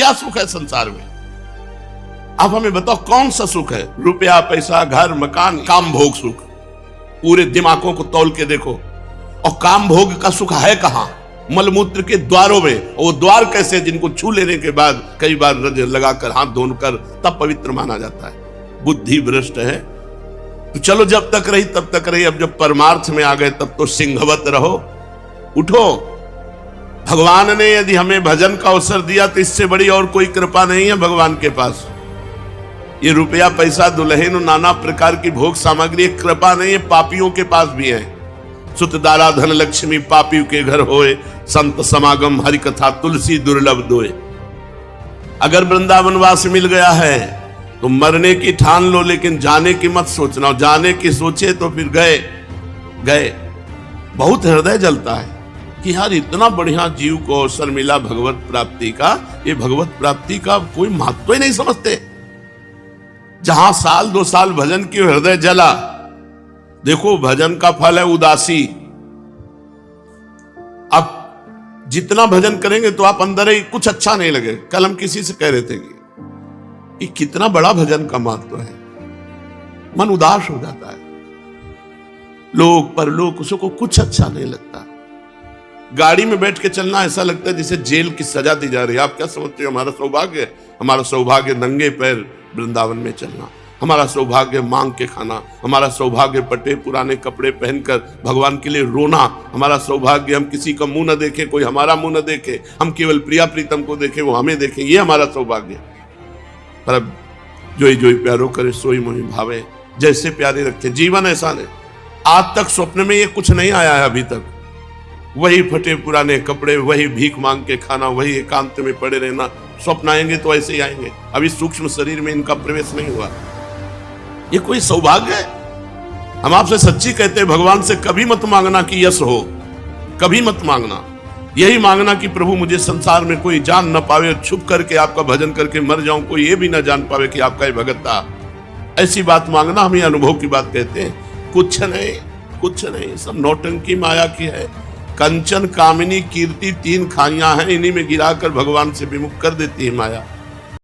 क्या सुख है संसार में? आप हमें बताओ कौन सा सुख है? रुपया, पैसा, घर, मकान, काम भोग सुख। पूरे दिमागों को तौल के देखो, और काम भोग का सुख है कहां? मलमूत्र के द्वारों में। और वो द्वार कैसे? जिनको छू लेने के बाद कई बार लगाकर हाथ धोकर तब पवित्र माना जाता है। बुद्धि भ्रष्ट है। तो चलो जब तक रही तब तक रही, अब जब परमार्थ में आ गए तब तो सिंहवत रहो। उठो। भगवान ने यदि हमें भजन का अवसर दिया तो इससे बड़ी और कोई कृपा नहीं है भगवान के पास। ये रुपया, पैसा, दुल्हन, नाना प्रकार की भोग सामग्री कृपा नहीं है, पापियों के पास भी है। सुत दारा धन लक्ष्मी पापियों के घर होए, संत समागम हरि कथा तुलसी दुर्लभ दोए। अगर वृंदावनवास मिल गया है तो मरने की ठान लो, लेकिन जाने की मत सोचना। जाने की सोचे तो फिर गए। बहुत हृदय जलता है कि यार इतना बढ़िया जीव को अवसर मिला भगवत प्राप्ति का, ये भगवत प्राप्ति का कोई महत्व ही नहीं समझते। जहां साल 2 साल भजन की हृदय जला। देखो भजन का फल है उदासी। अब जितना भजन करेंगे तो आप अंदर ही कुछ अच्छा नहीं लगे। कल हम किसी से कह रहे थे कि कितना बड़ा भजन का महत्व है। मन उदास हो जाता है। लोग परलोक उसको कुछ अच्छा नहीं लगता। गाड़ी में बैठ के चलना ऐसा लगता है जैसे जेल की सजा दी जा रही है। आप क्या समझते हो? हमारा सौभाग्य नंगे पैर वृंदावन में चलना, हमारा सौभाग्य मांग के खाना, हमारा सौभाग्य पटे पुराने कपड़े पहनकर भगवान के लिए रोना, हमारा सौभाग्य हम किसी का मुंह न देखें, कोई हमारा मुंह न देखे, हम केवल प्रिया प्रीतम को देखें, वो हमें देखें, ये हमारा सौभाग्य। पर अब जोई जोई प्यारो करे सोई मोहि भावे, जैसे प्यारे रखे। जीवन ऐसा नहीं। आज तक स्वप्न में ये कुछ नहीं आया है अभी तक। वही फटे पुराने कपड़े, वही भीख मांग के खाना, वही एकांत में पड़े रहना। स्वप्न आएंगे तो ऐसे ही आएंगे। अभी सूक्ष्म शरीर में इनका प्रवेश नहीं हुआ। ये कोई सौभाग्य है? हम आपसे सच्ची कहते हैं, भगवान से कभी मत मांगना कि यश हो, कभी मत मांगना। यही मांगना कि प्रभु मुझे संसार में कोई जान न पावे, छुप करके आपका भजन करके मर जाऊं, कोई ये भी ना जान पावे कि आपका ये भगत था। ऐसी बात मांगना। हम ये अनुभव की बात कहते हैं। कुछ नहीं, सब नौटंकी माया की है। कंचन, कामिनी, कीर्ति 3 खाइयां हैं, इन्हीं में गिराकर भगवान से विमुख कर देती है माया।